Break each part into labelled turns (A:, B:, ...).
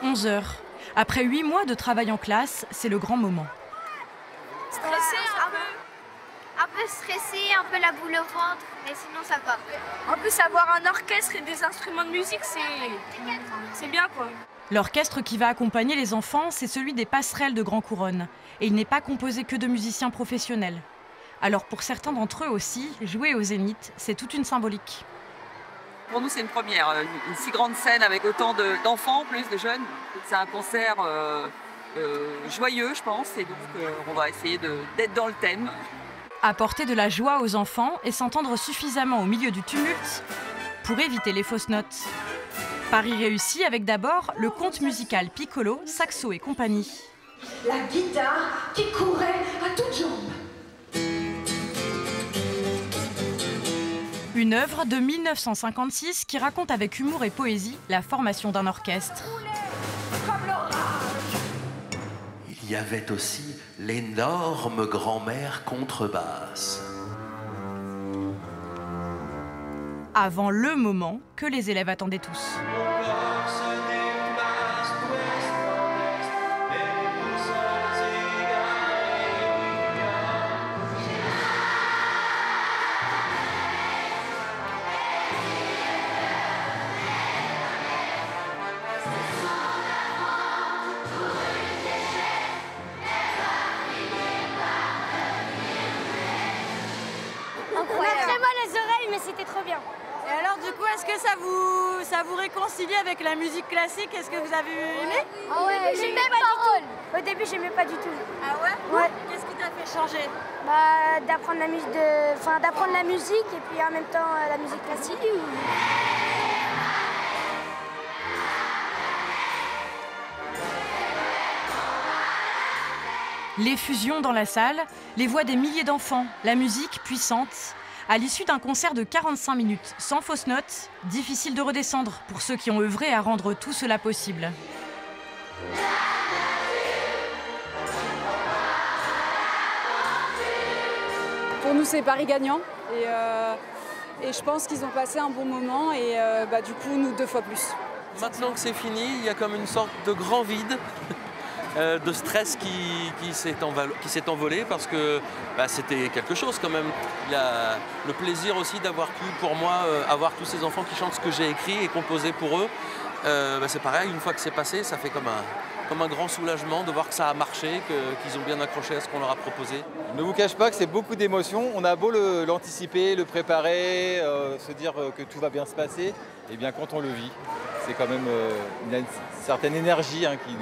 A: 11 h. Après 8 mois de travail en classe, c'est le grand moment.
B: Stressé un peu stressé, un peu la boule au ventre, mais sinon ça va.
C: En plus, avoir un orchestre et des instruments de musique, c'est bien quoi.
A: L'orchestre qui va accompagner les enfants, c'est celui des Passerelles de Grand Couronne. Et il n'est pas composé que de musiciens professionnels. Alors pour certains d'entre eux aussi, jouer au Zénith, c'est toute une symbolique.
D: Pour nous, c'est une première. Une si grande scène avec autant d'enfants, plus de jeunes. C'est un concert joyeux, je pense. Et donc, on va essayer d'être dans le thème.
A: Apporter de la joie aux enfants et s'entendre suffisamment au milieu du tumulte pour éviter les fausses notes. Pari réussi avec d'abord le conte musical Piccolo, Saxo et compagnie.
E: La guitare qui courait à toutes jambes.
A: Une œuvre de 1956 qui raconte avec humour et poésie la formation d'un orchestre.
F: Il y avait aussi l'énorme grand-mère contrebasse.
A: Avant le moment que les élèves attendaient tous.
B: On a très mal aux oreilles, mais c'était trop bien.
A: Et alors du coup, est-ce que ça vous réconcilie avec la musique classique? Est-ce que vous avez aimé?
B: Ah ouais, j'aimais pas du tout. Au début, j'aimais pas du tout.
A: Ah ouais?
B: Ouais.
A: Qu'est-ce qui t'a fait changer?
B: D'apprendre la musique, d'apprendre la musique et puis en même temps la musique classique.
A: L'effusion dans la salle, les voix des milliers d'enfants, la musique puissante. À l'issue d'un concert de 45 minutes, sans fausses notes, difficile de redescendre pour ceux qui ont œuvré à rendre tout cela possible.
G: Pour nous, c'est Paris gagnant et je pense qu'ils ont passé un bon moment et du coup, nous 2 fois plus.
H: Maintenant que c'est fini, il y a comme une sorte de grand vide. De stress qui s'est envolé parce que c'était quelque chose quand même. Il y a le plaisir aussi d'avoir pu, pour moi, avoir tous ces enfants qui chantent ce que j'ai écrit et composé pour eux. C'est pareil, une fois que c'est passé, ça fait comme un grand soulagement de voir que ça a marché, qu'ils ont bien accroché à ce qu'on leur a proposé.
I: Ne vous cache pas que c'est beaucoup d'émotions. On a beau l'anticiper, le préparer, se dire que tout va bien se passer, et bien quand on le vit, c'est quand même une certaine énergie qui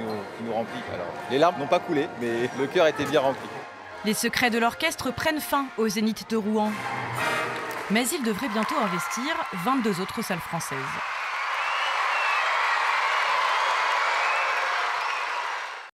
I: nous remplit. Alors, les larmes n'ont pas coulé, mais le cœur était bien rempli.
A: Les secrets de l'orchestre prennent fin au Zénith de Rouen. Mais il devrait bientôt investir 22 autres salles françaises.